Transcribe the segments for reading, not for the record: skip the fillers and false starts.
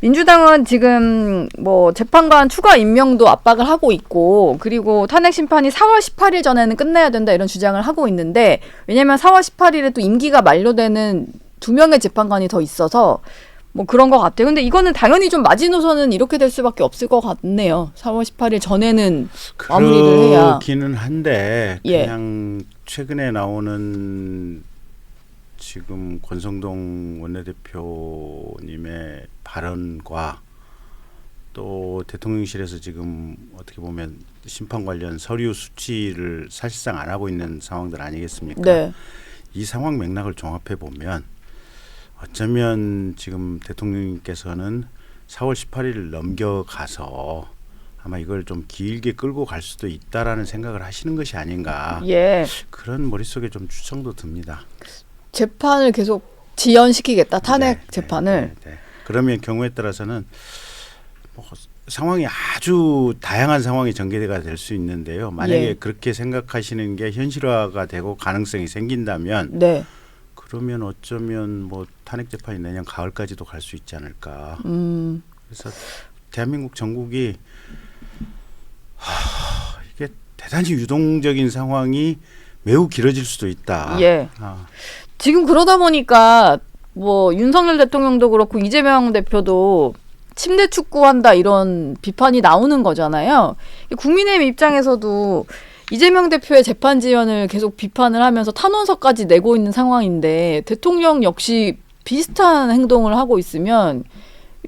민주당은 지금 뭐 재판관 추가 임명도 압박을 하고 있고, 그리고 탄핵 심판이 4월 18일 전에는 끝내야 된다 이런 주장을 하고 있는데, 왜냐면 4월 18일에 또 임기가 만료되는 2명의 재판관이 더 있어서 뭐 그런 것 같아요. 근데 이거는 당연히 좀 마지노선은 이렇게 될 수밖에 없을 것 같네요. 4월 18일 전에는 마무리를 해야. 그렇기는 한데 그냥 예. 최근에 나오는 지금 권성동 원내대표님의 발언과 또 대통령실에서 지금 어떻게 보면 심판 관련 서류 수치를 사실상 안 하고 있는 상황들 아니겠습니까? 네. 이 상황 맥락을 종합해 보면 어쩌면 지금 대통령님께서는 4월 18일을 넘겨가서 아마 이걸 좀 길게 끌고 갈 수도 있다라는 생각을 하시는 것이 아닌가. 예. 그런 머릿속에 좀 추정도 듭니다. 재판을 계속 지연시키겠다. 탄핵 재판을. 네. 그러면 경우에 따라서는 뭐 상황이 아주 다양한 상황이 전개가 될 수 있는데요. 만약에 그렇게 생각하시는 게 현실화가 되고 가능성이 생긴다면 네. 그러면 어쩌면 뭐 탄핵 재판이 내년 가을까지도 갈 수 있지 않을까. 그래서 대한민국 전국이 이게 대단히 유동적인 상황이 매우 길어질 수도 있다. 예. 지금 그러다 보니까 뭐 윤석열 대통령도 그렇고 이재명 대표도 침대 축구한다 이런 비판이 나오는 거잖아요. 국민의힘 입장에서도 이재명 대표의 재판 지연을 계속 비판을 하면서 탄원서까지 내고 있는 상황인데, 대통령 역시 비슷한 행동을 하고 있으면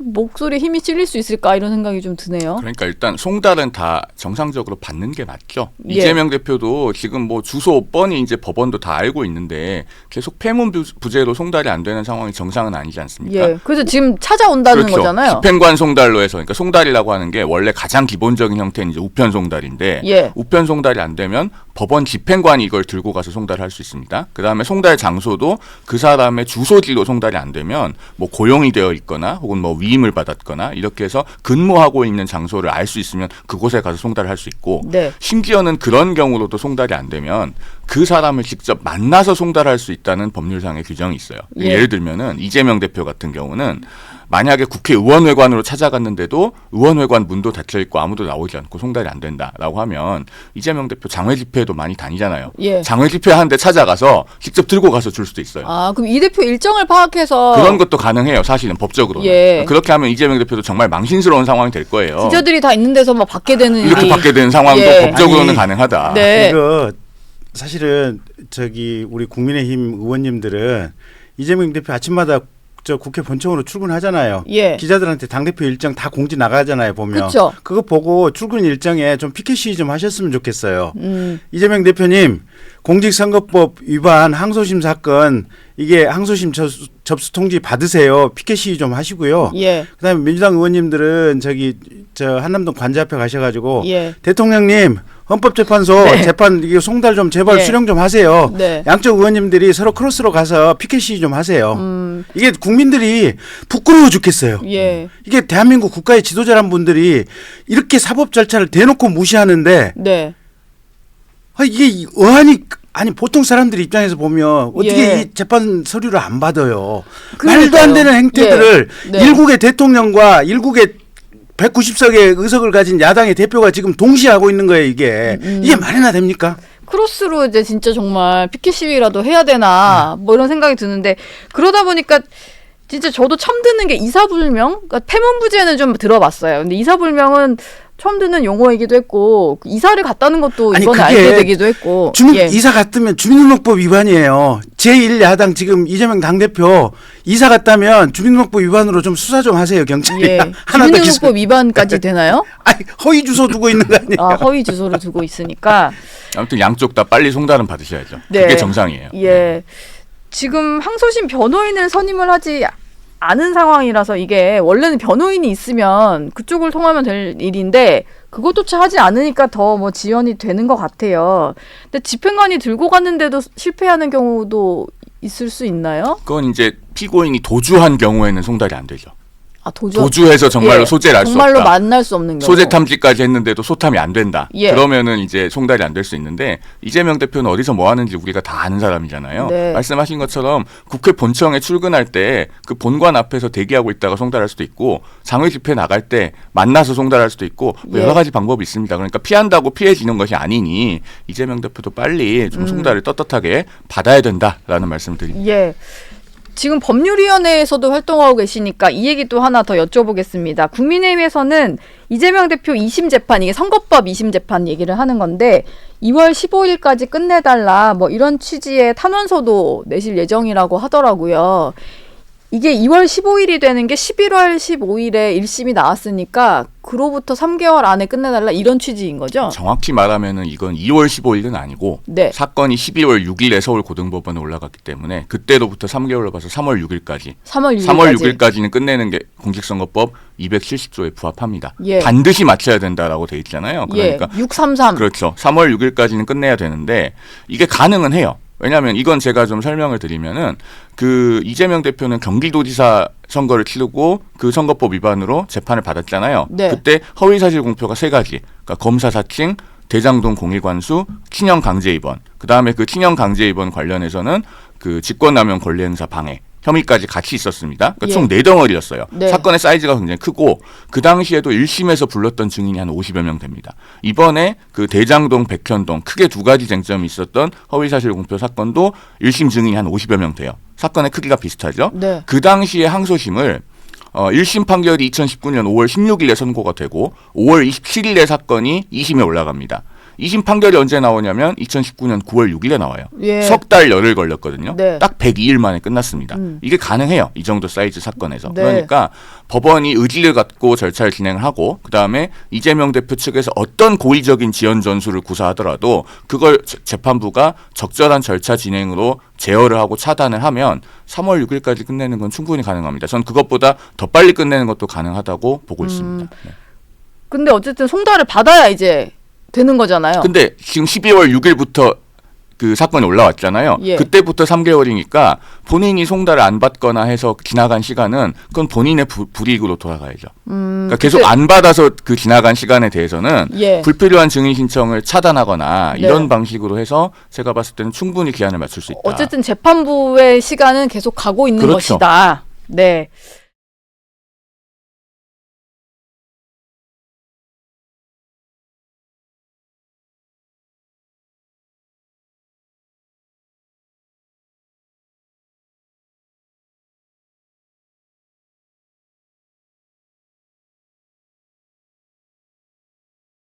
목소리에 힘이 실릴 수 있을까 이런 생각이 좀 드네요. 그러니까 일단 송달은 다 정상적으로 받는 게 맞죠. 예. 이재명 대표도 지금 뭐 주소 뻔히 이제 법원도 다 알고 있는데 계속 폐문 부재로 송달이 안 되는 상황이 정상은 아니지 않습니까? 예. 그래서 지금 찾아온다는 그렇죠. 거잖아요. 집행관 송달로 해서, 그러니까 송달이라고 하는 게 원래 가장 기본적인 형태는 이제 우편 송달인데, 예. 우편 송달이 안 되면 법원 집행관이 이걸 들고 가서 송달을 할 수 있습니다. 그다음에 송달 장소도 그 사람의 주소지로 송달이 안 되면 뭐 고용이 되어 있거나 혹은 뭐 위임을 받았거나 이렇게 해서 근무하고 있는 장소를 알 수 있으면 그곳에 가서 송달을 할 수 있고, 네. 심지어는 그런 경우로도 송달이 안 되면 그 사람을 직접 만나서 송달할 수 있다는 법률상의 규정이 있어요. 예. 예를 들면은 이재명 대표 같은 경우는 만약에 국회의원회관으로 찾아갔는데도 의원회관 문도 닫혀 있고 아무도 나오지 않고 송달이 안 된다라고 하면 이재명 대표 장외 집회도 많이 다니잖아요. 예. 장외 집회 하는데 찾아가서 직접 들고 가서 줄 수도 있어요. 아, 그럼 이 대표 일정을 파악해서 그런 것도 가능해요. 사실은 법적으로는. 예. 그렇게 하면 이재명 대표도 정말 망신스러운 상황이 될 거예요. 기자들이 다 있는 데서 막 받게 되는 이렇게 일이. 받게 되는 상황도 예. 법적으로는 아니, 가능하다. 네. 이거 사실은 저기 우리 국민의힘 의원님들은 이재명 대표 아침마다 저 국회 본청으로 출근하잖아요. 예. 기자들한테 당대표 일정 다 공지 나가잖아요. 보면. 그쵸. 그거 보고 출근 일정에 좀 피켓 시위 좀 하셨으면 좋겠어요. 이재명 대표님 공직선거법 위반 항소심 사건 이게 항소심 접수 통지 받으세요. 피켓 시위 좀 하시고요. 예. 그다음에 민주당 의원님들은 저기 저 한남동 관제 앞에 가셔가지고 예. 대통령님 헌법재판소 네. 재판 이게 송달 좀 제발 예. 수령 좀 하세요. 네. 양쪽 의원님들이 서로 크로스로 가서 피켓 시위 좀 하세요. 이게 국민들이 부끄러워 죽겠어요. 예. 이게 대한민국 국가의 지도자란 분들이 이렇게 사법 절차를 대놓고 무시하는데 네. 이게 어안이 아니 보통 사람들 입장에서 보면 어떻게 예. 이 재판 서류를 안 받아요. 그러니까요. 말도 안 되는 행태들을 예. 네. 일국의 대통령과 일국의 190석의 의석을 가진 야당의 대표가 지금 동시에 하고 있는 거예요. 이게 말이나 됩니까? 크로스로 이제 진짜 정말 피켓 시위라도 해야 되나 뭐 이런 생각이 드는데, 그러다 보니까 진짜 저도 처음 듣는 게 이사불명? 그러니까 폐문부제는 좀 들어봤어요. 근데 이사불명은 처음 듣는 용어이기도 했고, 이사를 갔다는 것도 아니, 이번에 그게 알게 되기도 했고. 예. 이사 갔으면 주민등록법 위반이에요. 제1야당 지금 이재명 당대표 이사 갔다면 주민등록법 위반으로 좀 수사 좀 하세요. 경찰이. 예. 하나 더 주민등록법 위반까지 되나요? 아니, 허위 주소 두고 있는 거 아니에요? 아, 허위 주소를 두고 있으니까. 아무튼 양쪽 다 빨리 송달은 받으셔야죠. 네. 그게 정상이에요. 예. 지금 항소심 변호인을 선임을 하지 않은 상황이라서, 이게 원래는 변호인이 있으면 그쪽을 통하면 될 일인데 그것조차 하지 않으니까 더 뭐 지연이 되는 것 같아요. 근데 집행관이 들고 갔는데도 실패하는 경우도 있을 수 있나요? 그건 이제 피고인이 도주한 경우에는 송달이 안 되죠. 도주해서 정말로 예, 소재를 알 수 정말로 없다. 만날 수 없는 경우. 소재 탐지까지 했는데도 소탐이 안 된다. 예. 그러면은 이제 송달이 안 될 수 있는데 이재명 대표는 어디서 뭐 하는지 우리가 다 아는 사람이잖아요. 네. 말씀하신 것처럼 국회 본청에 출근할 때 그 본관 앞에서 대기하고 있다가 송달할 수도 있고 장외 집회 나갈 때 만나서 송달할 수도 있고 뭐 예. 여러 가지 방법이 있습니다. 그러니까 피한다고 피해지는 것이 아니니 이재명 대표도 빨리 좀 송달을 떳떳하게 받아야 된다라는 말씀을 드립니다. 예. 지금 법률위원회에서도 활동하고 계시니까 이 얘기 또 하나 더 여쭤보겠습니다. 국민의힘에서는 이재명 대표 2심 재판, 이게 선거법 2심 재판 얘기를 하는 건데 2월 15일까지 끝내달라 뭐 이런 취지의 탄원서도 내실 예정이라고 하더라고요. 이게 2월 15일이 되는 게 11월 15일에 1심이 나왔으니까 그로부터 3개월 안에 끝내달라 이런 취지인 거죠? 정확히 말하면은 이건 2월 15일은 아니고 네. 사건이 12월 6일에 서울고등법원에 올라갔기 때문에 그때로부터 3개월로 봐서 3월 6일까지 3월 6일까지는 끝내는 게 공직선거법 270조에 부합합니다. 예. 반드시 맞춰야 된다라고 돼 있잖아요. 그러니까 예. 633. 그렇죠. 3월 6일까지는 끝내야 되는데 이게 가능은 해요. 왜냐하면 이건 제가 좀 설명을 드리면은 그 이재명 대표는 경기도지사 선거를 치르고 그 선거법 위반으로 재판을 받았잖아요. 네. 그때 허위사실 공표가 3가지. 그러니까 검사 사칭, 대장동 공익관수, 친형 강제 입원. 그다음에 그 친형 강제 입원 관련해서는 그 직권남용 권리행사 방해 혐의까지 같이 있었습니다. 그러니까 예. 총 4덩어리였어요. 네. 사건의 사이즈가 굉장히 크고 그 당시에도 1심에서 불렀던 증인이 한 50여 명 됩니다. 이번에 그 대장동, 백현동 크게 2가지 쟁점이 있었던 허위사실 공표 사건도 1심 증인이 한 50여 명 돼요. 사건의 크기가 비슷하죠. 네. 그 당시에 항소심을 1심 판결이 2019년 5월 16일에 선고가 되고 5월 27일에 사건이 2심에 올라갑니다. 2심 판결이 언제 나오냐면 2019년 9월 6일에 나와요. 예. 석 달 열흘 걸렸거든요. 네. 딱 102일 만에 끝났습니다. 이게 가능해요. 이 정도 사이즈 사건에서. 네. 그러니까 법원이 의지를 갖고 절차를 진행을 하고 그다음에 이재명 대표 측에서 어떤 고의적인 지연 전술을 구사하더라도 그걸 재판부가 적절한 절차 진행으로 제어를 하고 차단을 하면 3월 6일까지 끝내는 건 충분히 가능합니다. 전 그것보다 더 빨리 끝내는 것도 가능하다고 보고 있습니다. 네. 근데 어쨌든 송달을 받아야 이제 되는 거잖아요. 근데 지금 12월 6일부터 그 사건이 올라왔잖아요. 예. 그때부터 3개월이니까 본인이 송달을 안 받거나 해서 지나간 시간은 그건 본인의 불이익으로 돌아가야죠. 그러니까 계속 안 받아서 그 지나간 시간에 대해서는 예. 불필요한 증인 신청을 차단하거나 네. 이런 방식으로 해서 제가 봤을 때는 충분히 기한을 맞출 수 있다. 어쨌든 재판부의 시간은 계속 가고 있는 그렇죠. 것이다. 네.